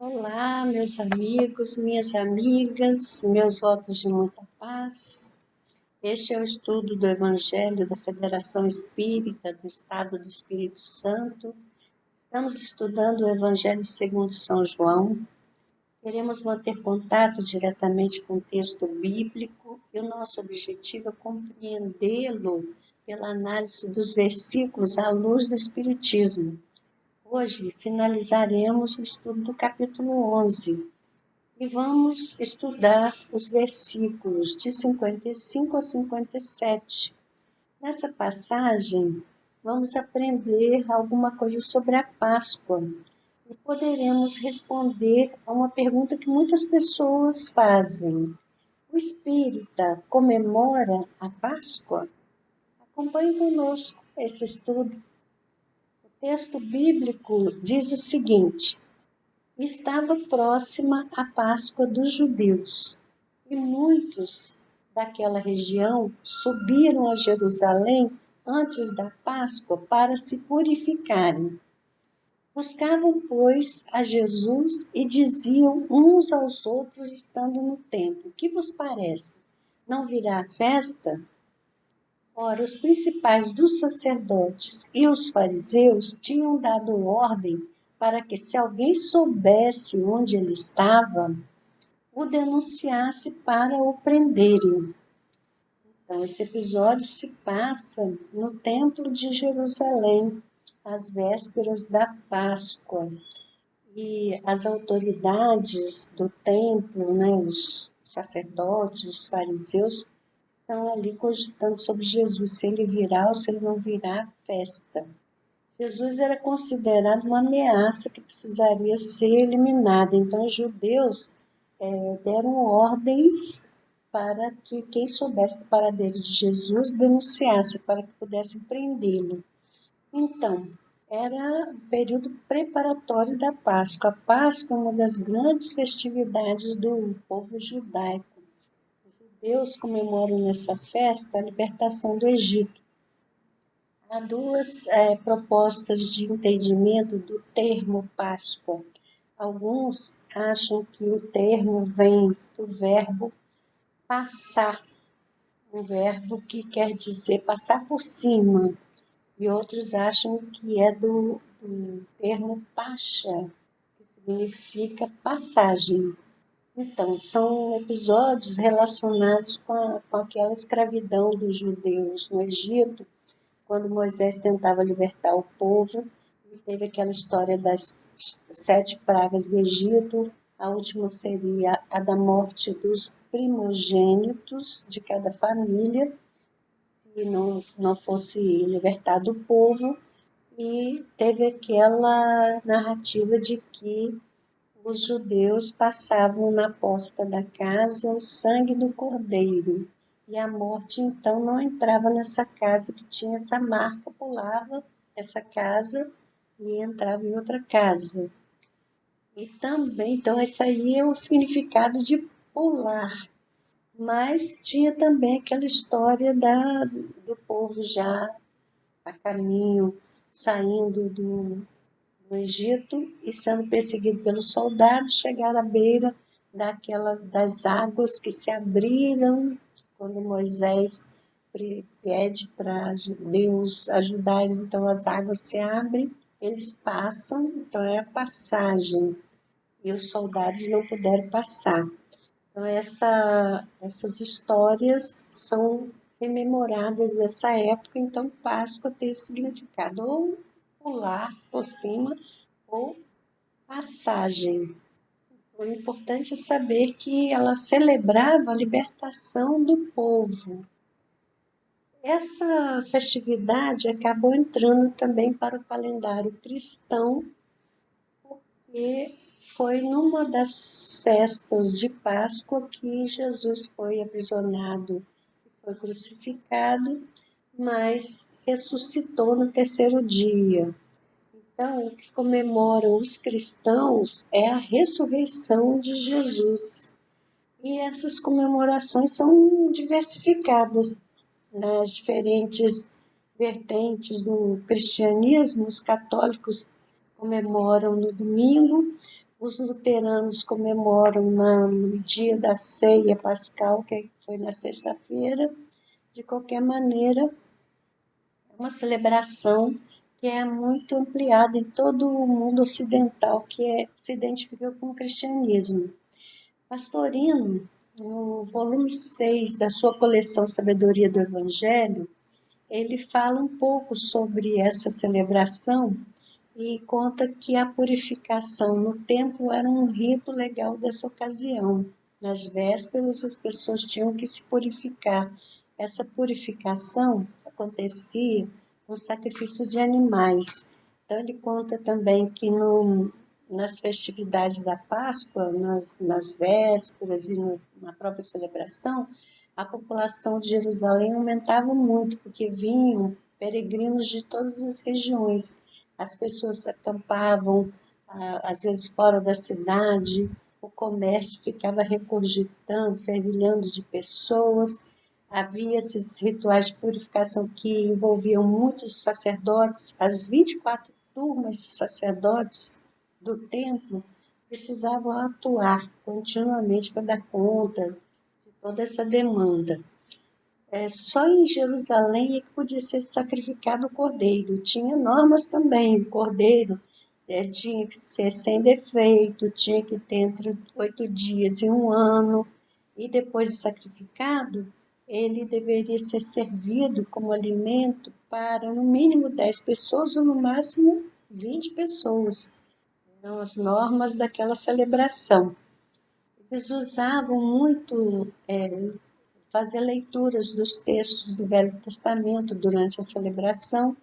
Olá, meus amigos, minhas amigas, meus votos de muita paz. Este é o estudo do Evangelho da Federação Espírita do Estado do Espírito Santo. Estamos estudando o Evangelho segundo São João. Queremos manter contato diretamente com o texto bíblico e o nosso objetivo é compreendê-lo pela análise dos versículos à luz do Espiritismo. Hoje finalizaremos o estudo do capítulo 11 e vamos estudar os versículos de 55 a 57. Nessa passagem, vamos aprender alguma coisa sobre a Páscoa e poderemos responder a uma pergunta que muitas pessoas fazem. O espírita comemora a Páscoa? Acompanhe conosco esse estudo. O texto bíblico diz o seguinte: estava próxima a Páscoa dos judeus, e muitos daquela região subiram a Jerusalém antes da Páscoa para se purificarem. Buscavam, pois, a Jesus e diziam uns aos outros, estando no templo: que vos parece? Não virá a festa? Ora, os principais dos sacerdotes e os fariseus tinham dado ordem para que, se alguém soubesse onde ele estava, o denunciasse para o prenderem. Então, esse episódio se passa no Templo de Jerusalém, às vésperas da Páscoa. E as autoridades do templo, os sacerdotes, os fariseus, estão ali cogitando sobre Jesus, se ele virá ou se ele não virá à festa. Jesus era considerado uma ameaça que precisaria ser eliminada. Então, os judeus deram ordens para que quem soubesse do paradeiro de Jesus denunciasse, para que pudessem prendê-lo. Então, era o período preparatório da Páscoa. A Páscoa é uma das grandes festividades do povo judaico. Os judeus comemoram nessa festa a libertação do Egito. Há duas propostas de entendimento do termo Páscoa. Alguns acham que o termo vem do verbo passar, um verbo que quer dizer passar por cima, e outros acham que é do termo Pascha, que significa passagem. Então, são episódios relacionados com aquela escravidão dos judeus no Egito, quando Moisés tentava libertar o povo, e teve aquela história das 7 pragas do Egito. A última seria a da morte dos primogênitos de cada família, se não fosse libertado o povo, e teve aquela narrativa de que os judeus passavam na porta da casa o sangue do cordeiro, e a morte então não entrava nessa casa que tinha essa marca, pulava essa casa e entrava em outra casa. E também, então, esse aí é o significado de pular. Mas tinha também aquela história do povo já a caminho, saindo do Egito e sendo perseguido pelos soldados, chegar à beira das águas que se abriram, quando Moisés pede para Deus ajudar, então as águas se abrem, eles passam, então é a passagem, e os soldados não puderam passar. Então, essas histórias são rememoradas nessa época, então Páscoa tem esse significado, ou pular por cima, ou passagem. O importante é saber que ela celebrava a libertação do povo. Essa festividade acabou entrando também para o calendário cristão, porque foi numa das festas de Páscoa que Jesus foi aprisionado e foi crucificado, mas ressuscitou no terceiro dia. Então, o que comemoram os cristãos é a ressurreição de Jesus. E essas comemorações são diversificadas nas diferentes vertentes do cristianismo. Os católicos comemoram no domingo, os luteranos comemoram no dia da ceia pascal, que foi na sexta-feira. De qualquer maneira, é uma celebração que é muito ampliada em todo o mundo ocidental, que se identifica com o cristianismo. Pastorino, no volume 6 da sua coleção Sabedoria do Evangelho, ele fala um pouco sobre essa celebração e conta que a purificação no templo era um rito legal dessa ocasião. Nas vésperas, as pessoas tinham que se purificar. Essa purificação acontecia no sacrifício de animais. Então, ele conta também que nas festividades da Páscoa, nas vésperas e na própria celebração, a população de Jerusalém aumentava muito, porque vinham peregrinos de todas as regiões. As pessoas acampavam, às vezes fora da cidade, o comércio ficava regurgitando, fervilhando de pessoas. Havia esses rituais de purificação que envolviam muitos sacerdotes. As 24 turmas de sacerdotes do templo precisavam atuar continuamente para dar conta de toda essa demanda. Só em Jerusalém é que podia ser sacrificado o cordeiro. Tinha normas também. O cordeiro tinha que ser sem defeito, tinha que ter entre 8 dias e 1 ano. E depois de sacrificado, ele deveria ser servido como alimento para no mínimo 10 pessoas ou no máximo 20 pessoas. Eram as normas daquela celebração. Eles usavam muito fazer leituras dos textos do Velho Testamento durante a celebração,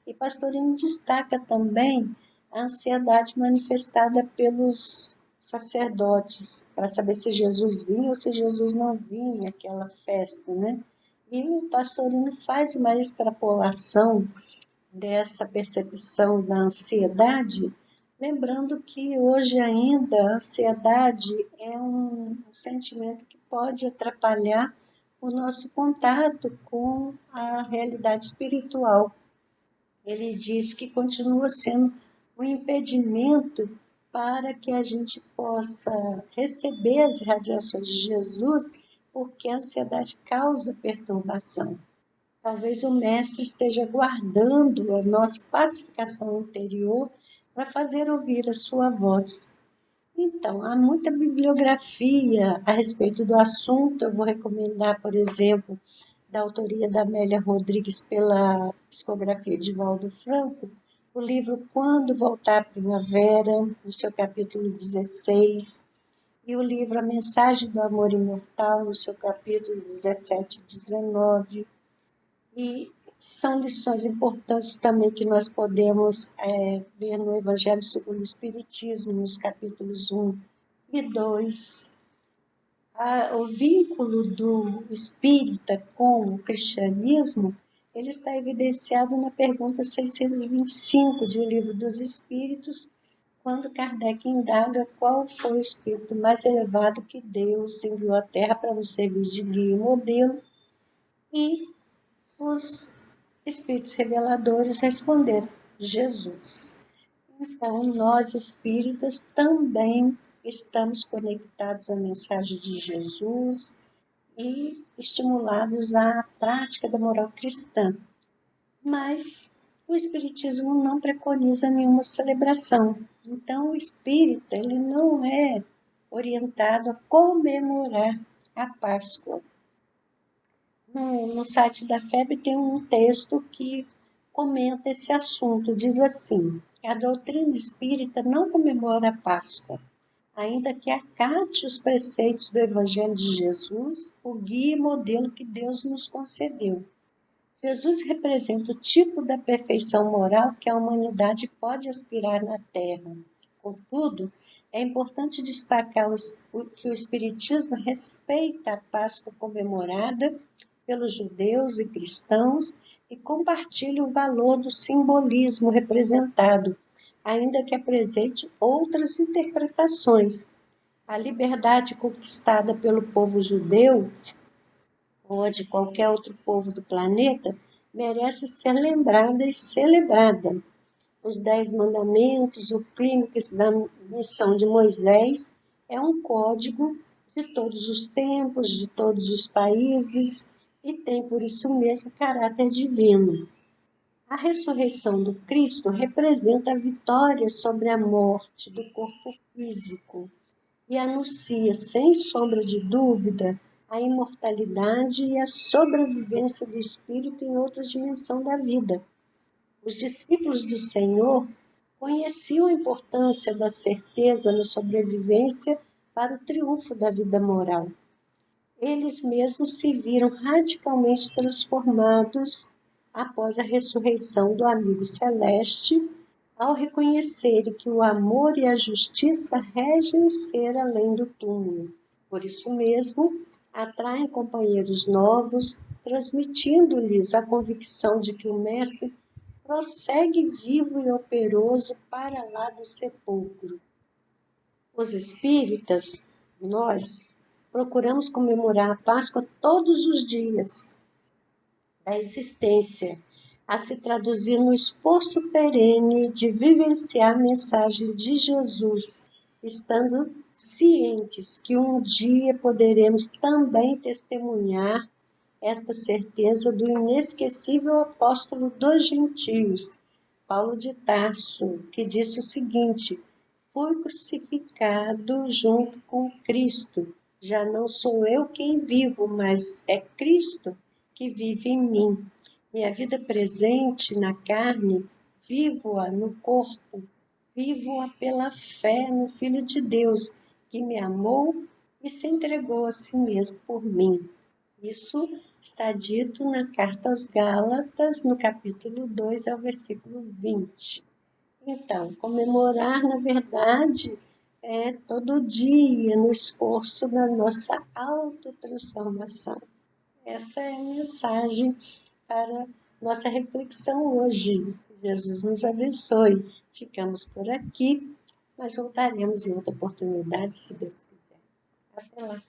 e Pastorino destaca também a ansiedade manifestada pelos sacerdotes para saber se Jesus vinha ou se Jesus não vinha àquela festa, né? E o Pastorino faz uma extrapolação dessa percepção da ansiedade, lembrando que hoje ainda a ansiedade é um sentimento que pode atrapalhar o nosso contato com a realidade espiritual. Ele diz que continua sendo um impedimento para que a gente possa receber as radiações de Jesus, porque a ansiedade causa perturbação. Talvez o Mestre esteja guardando a nossa pacificação interior para fazer ouvir a sua voz. Então, há muita bibliografia a respeito do assunto. Eu vou recomendar, por exemplo, da autoria da Amélia Rodrigues pela psicografia de Valdo Franco, o livro Quando Voltar a Primavera, no seu capítulo 16, e o livro A Mensagem do Amor Imortal, no seu capítulo 17 e 19. E são lições importantes também que nós podemos ver no Evangelho segundo o Espiritismo, nos capítulos 1 e 2. O vínculo do espírita com o cristianismo, ele está evidenciado na pergunta 625 de O Livro dos Espíritos, quando Kardec indaga qual foi o espírito mais elevado que Deus enviou à Terra para nos servir de guia e modelo, e os espíritos reveladores responderam: Jesus. Então, nós espíritas também estamos conectados à mensagem de Jesus e estimulados à prática da moral cristã. Mas o espiritismo não preconiza nenhuma celebração. Então, o espírita ele não é orientado a comemorar a Páscoa. No site da FEB tem um texto que comenta esse assunto. Diz assim: a doutrina espírita não comemora a Páscoa, ainda que acate os preceitos do Evangelho de Jesus, o guia e modelo que Deus nos concedeu. Jesus representa o tipo da perfeição moral que a humanidade pode aspirar na Terra. Contudo, é importante destacar que o Espiritismo respeita a Páscoa comemorada pelos judeus e cristãos e compartilha o valor do simbolismo representado, ainda que apresente outras interpretações. A liberdade conquistada pelo povo judeu ou a de qualquer outro povo do planeta merece ser lembrada e celebrada. os 10 mandamentos, o clímax da missão de Moisés, é um código de todos os tempos, de todos os países, e tem por isso mesmo caráter divino. A ressurreição do Cristo representa a vitória sobre a morte do corpo físico e anuncia, sem sombra de dúvida, a imortalidade e a sobrevivência do espírito em outra dimensão da vida. Os discípulos do Senhor conheciam a importância da certeza na sobrevivência para o triunfo da vida moral. Eles mesmos se viram radicalmente transformados após a ressurreição do amigo celeste, ao reconhecerem que o amor e a justiça regem o ser além do túmulo. Por isso mesmo, atraem companheiros novos, transmitindo-lhes a convicção de que o Mestre prossegue vivo e operoso para lá do sepulcro. Os espíritas, nós, procuramos comemorar a Páscoa todos os dias da existência, a se traduzir no esforço perene de vivenciar a mensagem de Jesus, estando cientes que um dia poderemos também testemunhar esta certeza do inesquecível apóstolo dos gentios, Paulo de Tarso, que disse o seguinte: fui crucificado junto com Cristo. Já não sou eu quem vivo, mas é Cristo que vive em mim. Minha vida presente na carne, vivo-a no corpo, vivo-a pela fé no Filho de Deus, que me amou e se entregou a si mesmo por mim. Isso está dito na carta aos Gálatas, no capítulo 2, ao versículo 20. Então, comemorar, na verdade, é todo dia no esforço da nossa autotransformação. Essa é a mensagem para nossa reflexão hoje. Jesus nos abençoe. Ficamos por aqui, mas voltaremos em outra oportunidade, se Deus quiser. Até lá.